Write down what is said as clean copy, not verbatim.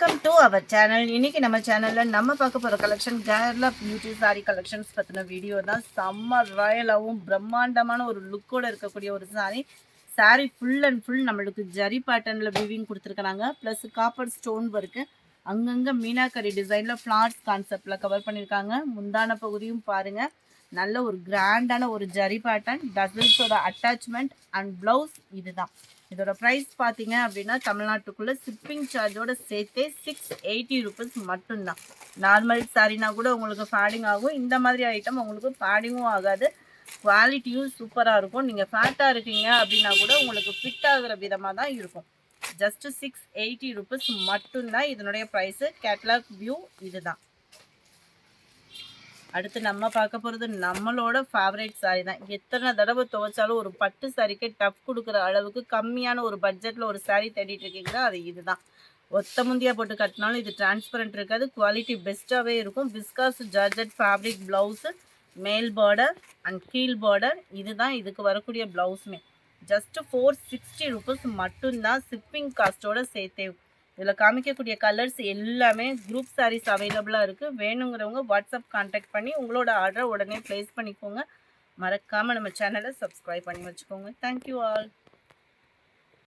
Welcome to our channel. இன்னைக்கு நம்ம சேனல்ல நம்ம பார்க்க போற collection Kerala beauty sorry collections பத்தின வீடியோ தான். செம்ம ராயலாகவும் பிரம்மாண்டமான ஒரு லுக்கோட இருக்கக்கூடிய ஒரு சாரி ஃபுல் அண்ட் ஃபுல் நம்மளுக்கு ஜரி பேட்டர்ன்ல வீவிங் கொடுத்துருக்காங்க. ப்ளஸ் காப்பர் ஸ்டோன் ஒர்க்கு அங்கங்கே மீனாக்கரி டிசைன்ல ஃப்ளார்ஸ் கான்செப்ட்ல கவர் பண்ணியிருக்காங்க. முந்தான பகுதியும் பாருங்க, நல்ல ஒரு கிராண்டான ஒரு ஜரி பேட்டர்ன், டசல்ஸோட அட்டாச்மெண்ட் அண்ட் ப்ளவுஸ் இதுதான். இதோட ப்ரைஸ் பார்த்தீங்க அப்படின்னா தமிழ்நாட்டுக்குள்ளே ஷிப்பிங் சார்ஜோட சேர்த்தே 680 ருபீஸ் மட்டும்தான். நார்மல் சாரினா கூட உங்களுக்கு ஃபேடிங் ஆகும், இந்த மாதிரி ஐட்டம் உங்களுக்கு ஃபேடிங்கும் ஆகாது, குவாலிட்டியும் சூப்பராக இருக்கும். நீங்கள் ஃபேட்டாக இருக்கீங்க அப்படின்னா கூட உங்களுக்கு ஃபிட் ஆகிற விதமாக தான் இருக்கும். ஜஸ்ட் 680 ருபீஸ் மட்டும்தான் இதனுடைய ப்ரைஸு. கேட்லாக் வியூ இதுதான். அடுத்து நம்ம பார்க்க போகிறது நம்மளோட ஃபேவரேட் சாரி தான். எத்தனை தடவை துவைச்சாலும் ஒரு பட்டு சாரிக்கு டஃப் கொடுக்குற அளவுக்கு கம்மியான ஒரு பட்ஜெட்டில் ஒரு சாரி தேடிட்டு இருக்கீங்களா, அது இதுதான். ஒத்த முந்தியாக போட்டு கட்டினாலும் இது டிரான்ஸ்பரண்ட் இருக்காது, குவாலிட்டி பெஸ்ட்டாகவே இருக்கும். விஸ்காஸ் ஜார்ஜெட் ஃபேப்ரிக் ப்ளவுஸு, மேல் பார்டர் அண்ட் கீழ் பார்டர் இதுதான் இதுக்கு வரக்கூடிய ப்ளவுஸுமே. ஜஸ்ட்டு 460 ருபீஸ் மட்டும்தான் ஷிப்பிங் காஸ்ட்டோட சேர்த்தே. இதில் காமிக்கக்கூடிய கலர்ஸ் எல்லாமே குரூப் சாரீஸ் அவைலபிளாக இருக்குது. வேணுங்கிறவங்க வாட்ஸ்அப் கான்டாக்ட் பண்ணி உங்களோட ஆர்டரை உடனே ப்ளேஸ் பண்ணிக்கோங்க. மறக்காமல் நம்ம சேனலை சப்ஸ்கிரைப் பண்ணி வச்சுக்கோங்க. Thank you all.